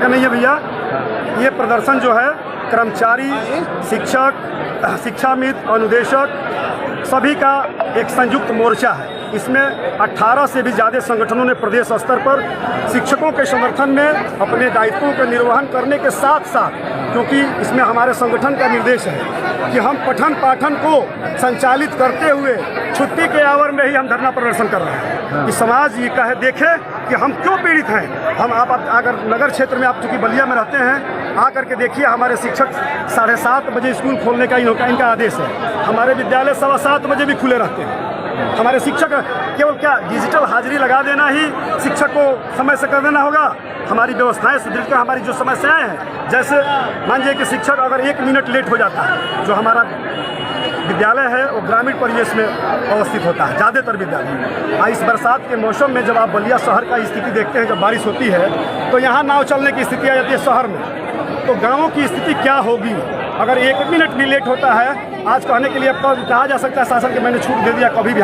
नहीं है भैया, ये प्रदर्शन जो है कर्मचारी, शिक्षक, शिक्षामित्र, अनुदेशक सभी का एक संयुक्त मोर्चा है। इसमें 18 से भी ज़्यादा संगठनों ने प्रदेश स्तर पर शिक्षकों के समर्थन में अपने दायित्वों का निर्वहन करने के साथ साथ, क्योंकि इसमें हमारे संगठन का निर्देश है कि हम पठन पाठन को संचालित करते हुए छुट्टी के आवर में ही हम धरना प्रदर्शन कर रहे हैं कि समाज ये कहे देखे कि हम क्यों पीड़ित हैं। हम आप अगर नगर क्षेत्र में आप चूँकि बलिया में रहते हैं, आकर के देखिए हमारे शिक्षक 7:30 बजे स्कूल खोलने का इनका आदेश है। हमारे विद्यालय 7:15 बजे भी खुले रहते हैं। हमारे शिक्षक केवल क्या डिजिटल हाजिरी लगा देना ही शिक्षक को समय से कर देना होगा। हमारी व्यवस्थाएं सुदृढ़ कर, हमारी जो समस्याएं हैं, जैसे मान लीजिए कि शिक्षक अगर 1 मिनट लेट हो जाता है, जो हमारा विद्यालय है वो ग्रामीण परिवेश में अवस्थित होता है ज़्यादातर विद्यालय। इस बरसात के मौसम में जब आप बलिया शहर का स्थिति देखते हैं, जब बारिश होती है तो यहाँ नाव चलने की स्थिति आ जाती है शहर में, तो गाँवों की स्थिति क्या होगी अगर 1 मिनट भी लेट होता है। आज कहने के लिए कहा जा सकता है शासन के मैंने छूट दे दिया, कभी भी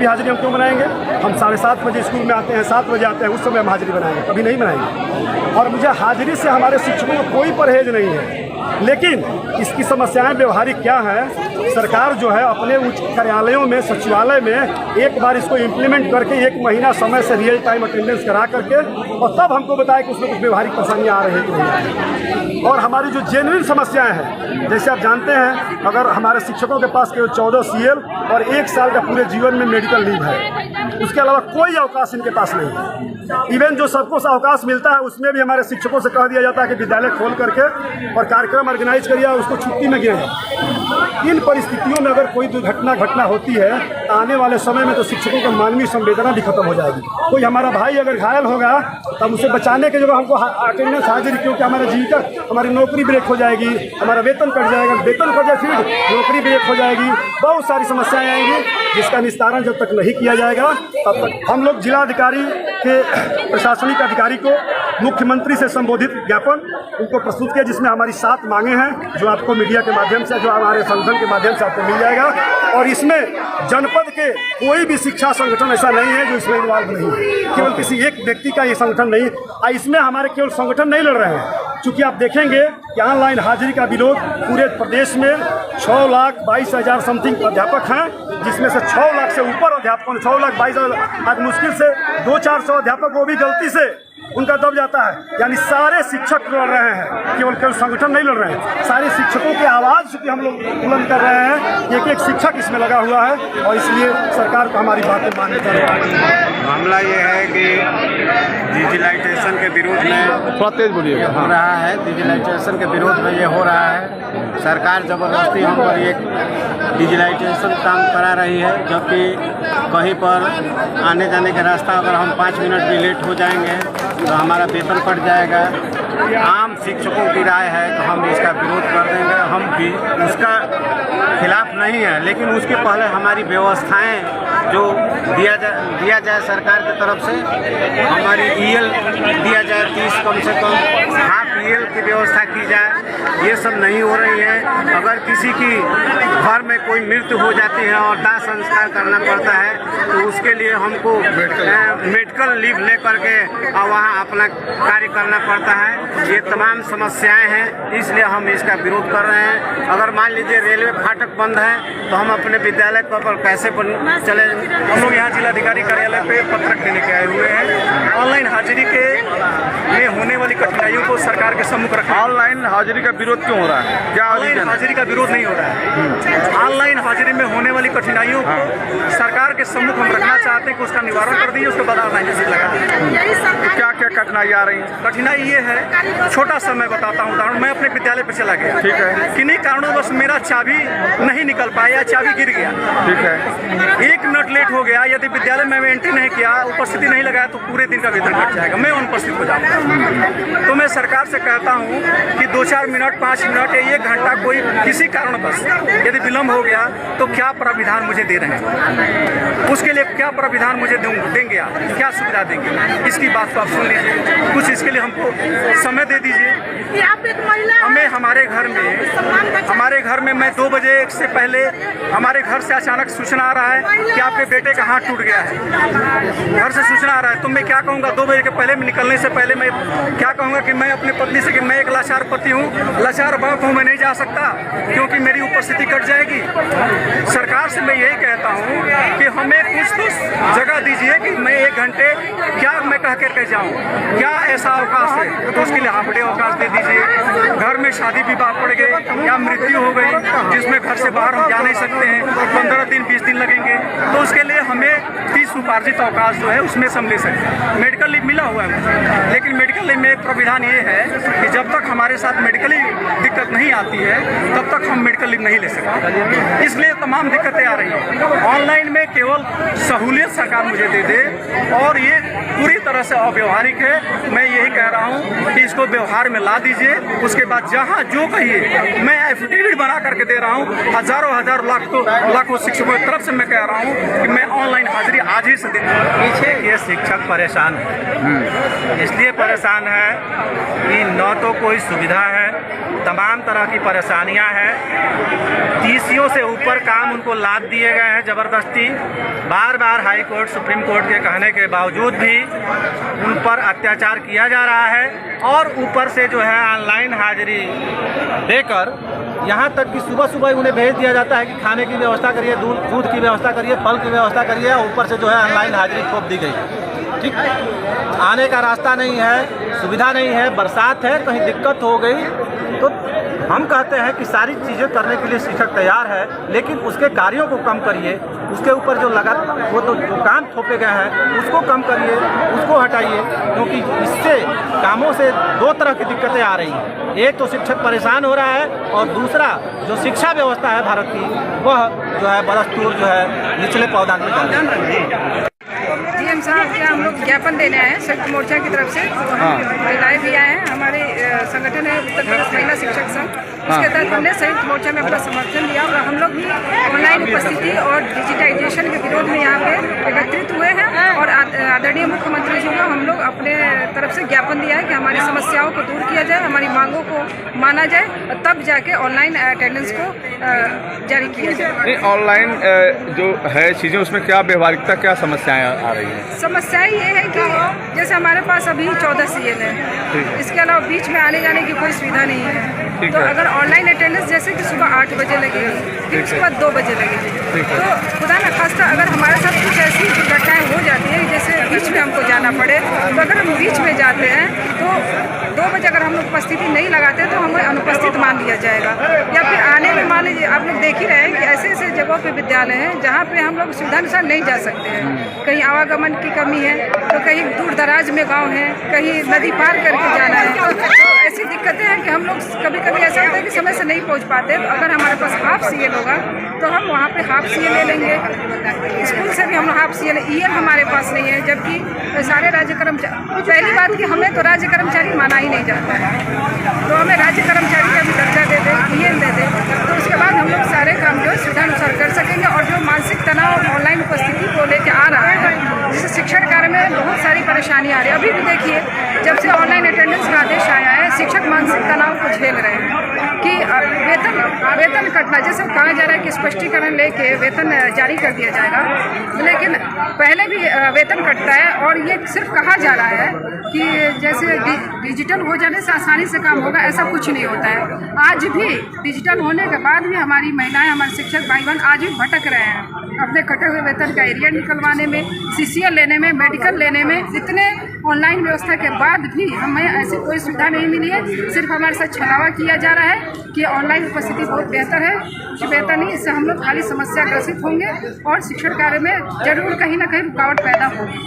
हाजिरी हम क्यों बनाएंगे। हम 7:30 बजे स्कूल में आते हैं, 7 बजे आते हैं, उस समय हम हाजिरी बनाएंगे, कभी नहीं बनाएंगे। और मुझे हाजिरी से हमारे शिक्षकों को कोई परहेज नहीं है, लेकिन इसकी समस्याएं व्यवहारिक क्या है। सरकार जो है अपने उच्च कार्यालयों में, सचिवालय में एक बार इसको इम्प्लीमेंट करके 1 महीना समय से रियल टाइम अटेंडेंस करा करके और तब हमको बताए कि उसमें कुछ व्यवहारिक परेशानियाँ आ रही हैं। और हमारी जो जेन्युइन समस्याएं हैं, जैसे आप जानते हैं अगर हमारे शिक्षकों के पास केवल 14 CL और 1 साल का पूरे जीवन में मेडिकल लीव है, उसके अलावा कोई अवकाश इनके पास नहीं है। इवन जो सबको अवकाश मिलता है उसमें भी हमारे शिक्षकों से कह दिया जाता है कि विद्यालय खोल करके और कार्यक्रम ऑर्गेनाइज करिए, उसको छुट्टी में गिरेगा। इन परिस्थितियों में अगर कोई दुर्घटना होती है तो आने वाले समय में तो शिक्षकों की मानवीय संवेदना भी खत्म हो जाएगी। कोई हमारा भाई अगर घायल होगा तब उसे बचाने के जगह हमको अटेंडेंस हाजिरी, क्योंकि हमारा जीविका, हमारी नौकरी ब्रेक हो जाएगी, हमारा वेतन कट जाएगा, वेतन कट जाए फिर नौकरी ब्रेक हो जाएगी, बहुत सारी समस्याएं आएंगी जिसका निस्तारण जब तक नहीं किया जाएगा तब तक। हम लोग जिलाधिकारी के प्रशासनिक अधिकारी को मुख्यमंत्री से संबोधित ज्ञापन उनको प्रस्तुत किया, जिसमें हमारी 7 मांगे हैं जो आपको मीडिया के माध्यम से, जो हमारे संगठन के माध्यम से आपको मिल जाएगा। और इसमें जनपद के कोई भी शिक्षा संगठन ऐसा नहीं है जो इसमें इन्वॉल्व नहीं है, केवल किसी एक व्यक्ति का ये संगठन नहीं। इसमें हमारे केवल संगठन नहीं लड़ रहे हैं, चूँकि आप देखेंगे कि ऑनलाइन हाजिरी का विरोध पूरे प्रदेश में 6,22,000 समथिंग अध्यापक हैं, जिसमें से 6 लाख से ऊपर अध्यापकों, 6,22,000 आज मुश्किल से 200-400 अध्यापक वो भी गलती से उनका दब जाता है। यानी सारे शिक्षक लड़ रहे हैं, केवल संगठन नहीं लड़ रहे हैं, सारे शिक्षकों की आवाज़ चूँकि हम लोग बुलंद कर रहे हैं। एक शिक्षक इसमें लगा हुआ है और इसलिए सरकार को हमारी बातें माननी चाहिए। मामला ये है कि डिजिटलाइजेशन के विरोध में थोड़ा तेज बोलिएगा। हो रहा है, डिजिटलाइजेशन के विरोध में ये हो रहा है। सरकार ज़बरदस्ती हम पर एक डिजिटलाइजेशन काम करा रही है, जबकि कहीं पर आने जाने का रास्ता अगर हम 5 मिनट भी लेट हो जाएंगे तो हमारा वेतन कट जाएगा। आम शिक्षकों की राय है तो हम इसका विरोध कर देंगे। हम भी उसका खिलाफ नहीं है, लेकिन उसके पहले हमारी व्यवस्थाएं जो दिया जाए सरकार की तरफ से, हमारी EL दिया जाए 30 कम से कम हाफ EL की व्यवस्था की जाए। ये सब नहीं हो रही है। अगर किसी की घर में कोई मृत्यु हो जाती है और दाह संस्कार करना पड़ता है तो उसके लिए हमको मेडिकल लीव ले करके और वहाँ अपना कार्य करना पड़ता है। ये तमाम समस्याएं हैं, इसलिए हम इसका विरोध कर रहे हैं। अगर मान लीजिए रेलवे फाटक बंद है तो हम अपने विद्यालय पर कैसे चले। हम लोग यहाँ जिलाधिकारी कार्यालय पे पत्रक देने के आए हुए हैं। ऑनलाइन हाजिरी के में होने वाली कठिनाइयों को सरकार के सम्मुख रखा। ऑनलाइन हाजिरी का विरोध क्यों हो रहा है? क्या ऑनलाइन हाजिरी का विरोध नहीं हो रहा है। ऑनलाइन हाजिरी में होने वाली कठिनाइयों को सरकार के सम्मुख हम रखना चाहते हैं कि उसका निवारण कर दीजिए, उसके बाद ऑनलाइन हाजिरी लगा। क्या क्या कठिनाई आ रही है? कठिनाई ये है, छोटा सा मैं बताता हूँ उदाहरण। मैं अपने विद्यालय पे चला गया, ठीक है, किन्हीं कारणों मेरा चाबी नहीं निकल पाया, चाबी गिर गया, ठीक है, 1 मिनट लेट हो गया। यदि विद्यालय में एंट्री नहीं किया, उपस्थिति नहीं लगाया तो पूरे दिन का वेतन कट जाएगा, मैं अनुपस्थित हो जाऊंगा। तो मैं सरकार से कहता हूं कि 2-4 मिनट, 5 मिनट या 1 घंटा कोई किसी कारणवश यदि विलम्ब हो गया तो क्या प्राविधान मुझे दे रहे हैं, उसके लिए क्या प्राविधान मुझे देंगे आप, क्या सुविधा देंगे, इसकी बात को आप सुन लीजिए। कुछ इसके लिए हमको समय दे दीजिए। हमें हमारे घर में मैं 2 बजे से पहले हमारे घर से अचानक सूचना आ रहा है कि आपके बेटे का हाथ टूट गया है। घर से सूचना आ रहा है तो मैं क्या कहूँगा, 2 बजे के पहले निकलने से पहले मैं क्या कहूँगा कि मैं अपनी पत्नी से कि मैं एक लाचार पति हूँ, लाचार बाप हूँ, मैं नहीं जा सकता क्योंकि मेरी उपस्थिति कट जाएगी। सरकार से मैं यही कहता हूँ कि हमें कुछ तो जगह दीजिए कि मैं 1 घंटे क्या मैं कह कर जाऊँ, क्या ऐसा अवकाश है तो उसके लिए हाफ डे अवकाश दे दीजिए। घर में शादी विवाह पड़ गए या मृत्यु हो गई जिसमें घर से बाहर हम जा नहीं सकते हैं, 15 दिन 20 दिन लगेंगे, तो उसके लिए हमें 30 उपार्जित अवकाश जो है उसमें से हम ले सकते हैं। मेडिकल लीव मिला हुआ है मुझे, लेकिन मेडिकल लीव में एक प्राविधान ये है कि जब तक हमारे साथ मेडिकली दिक्कत नहीं आती है तब तक हम मेडिकल लीव नहीं ले सकते। इसलिए तमाम दिक्कतें आ रही हैं। ऑनलाइन में केवल सहूलियत सरकार मुझे दे दे और ये पूरी तरह से अव्यवहारिक है। मैं यही कह रहा हूँ कि इसको व्यवहार में ला दीजिए। उसके बाद जहाँ जो कहिए, मैं एफिडेविट बना करके दे रहा हूँ, हजारों लाखों शिक्षकों की तरफ से मैं कह रहा हूँ कि मैं ऑनलाइन हाजिरी आज ही से दे। पीछे ये शिक्षक परेशान है, इसलिए परेशान है कि न तो कोई सुविधा है, तमाम तरह की परेशानियां हैं, टीसीओ से ऊपर काम उनको लाद दिए गए हैं ज़बरदस्ती। बार बार हाई कोर्ट सुप्रीम कोर्ट के कहने के बावजूद भी उन पर अत्याचार किया जा रहा है और ऊपर से जो है ऑनलाइन हाजिरी देकर यहाँ तक कि सुबह सुबह उन्हें भेज दिया जाता है कि खाने की व्यवस्था करिए, दूध की व्यवस्था करिए, फल की व्यवस्था करिए, ऊपर से जो है ऑनलाइन हाजिरी थोप दी गई। ठीक, आने का रास्ता नहीं है, सुविधा नहीं है, बरसात है, कहीं दिक्कत हो गई तो हम कहते हैं कि सारी चीज़ें करने के लिए शिक्षक तैयार है, लेकिन उसके कार्यों को कम करिए, उसके ऊपर जो वो तो जो काम थोपे गए हैं उसको कम करिए, उसको हटाइए, क्योंकि इससे कामों से 2 तरह की दिक्कतें आ रही हैं। एक तो शिक्षक परेशान हो रहा है और दूसरा जो शिक्षा व्यवस्था है भारत की वह जो है बदस्तूर जो है निचले पावदान में जा रही है। डीएम साहब क्या हम लोग ज्ञापन देने आए हैं संयुक्त मोर्चा की तरफ से, महिलाएं भी आए हैं। हमारे संगठन है उत्तर प्रदेश महिला शिक्षक संघ, उसके तहत हमने संयुक्त मोर्चा में अपना समर्थन दिया और हम लोग भी ऑनलाइन उपस्थिति और डिजिटाइजेशन के विरोध में यहाँ पे एकत्रित हुए हैं और आदरणीय मुख्यमंत्री जी को हम लोग अपने तरफ से ज्ञापन दिया है कि हमारी समस्याओं को दूर किया जाए, हमारी मांगों को माना जाए, तब जाके ऑनलाइन अटेंडेंस को जारी किया जाए। ऑनलाइन जो है चीज़ें उसमें क्या व्यवहारिकता, क्या समस्याएं आ रही हैं? समस्याएं ये है कि जैसे हमारे पास अभी 14 CL है, इसके अलावा बीच में आने जाने की कोई सुविधा नहीं है। तो अगर ऑनलाइन अटेंडेंस जैसे कि सुबह 8 बजे लगेगी, फिर उसके बाद 2 बजे लगेगी, तो खुदा न खास्ता अगर हमारे साथ कुछ ऐसी घटनाएं हो जाती हैं जैसे बीच में हमको जाना पड़े, तो अगर हम बीच में जाते हैं तो 2 बजे अगर हम लोग उपस्थिति नहीं लगाते तो हमें अनुपस्थित मान लिया जाएगा। या फिर आने में मान लीजिए आप लोग देख ही रहे हैं कि ऐसे ऐसे जगहों पे विद्यालय हैं जहाँ पे हम लोग सुविधानुसार नहीं जा सकते हैं। कहीं आवागमन की कमी है, तो कहीं दूर दराज में गाँव है, कहीं नदी पार करके जाना है, तो ऐसी दिक्कतें हैं कि हम लोग कभी कभी ऐसा होता है कि समय से नहीं पहुँच पाते। तो अगर हमारे पास हाफ CL होगा तो हम वहाँ पे हाफ CL ले लेंगे। स्कूल से भी हम हाफ CL, EL हमारे पास नहीं है, जबकि सारे राज्य कर्मचारी, पहली बात कि हमें तो राज्य कर्मचारी माना ही नहीं जाता है, तो हमें राज्य कर्मचारी का भी दर्जा दे दे, EL दे दे, तो उसके बाद हम लोग सारे काम जो है सुविधानुसार कर सकेंगे। और जो मानसिक तनाव ऑनलाइन उपस्थिति को लेकर आ रहा है, जिससे शिक्षण कार्य में बहुत सारी परेशानी आ रही है। अभी भी देखिए, जब से ऑनलाइन अटेंडेंस का आदेश आया है, शिक्षक मानसिक तनाव को झेल रहे हैं कि वेतन कटना, जैसे कहा जा रहा है कि स्पष्टीकरण लेके वेतन जारी कर दिया जाएगा, लेकिन पहले भी वेतन कटता है और ये सिर्फ कहा जा रहा है कि जैसे डिजिटल हो जाने से आसानी से काम होगा, ऐसा कुछ नहीं होता है। आज भी डिजिटल होने के बाद भी हमारी महिलाएं, हमारे शिक्षक भाई बहन आज भी भटक रहे हैं अपने कटे हुए वेतन का एरिया निकलवाने में, CCL लेने में, मेडिकल लेने में। इतने ऑनलाइन व्यवस्था के बाद भी हमें ऐसी कोई सुविधा नहीं मिली है। सिर्फ हमारे साथ छलावा किया जा रहा है कि ऑनलाइन उपस्थिति बहुत बेहतर है, कुछ बेहतर नहीं। इससे हम लोग खाली समस्या ग्रसित होंगे और शिक्षण कार्य में जरूर कहीं ना कहीं रुकावट पैदा होगी।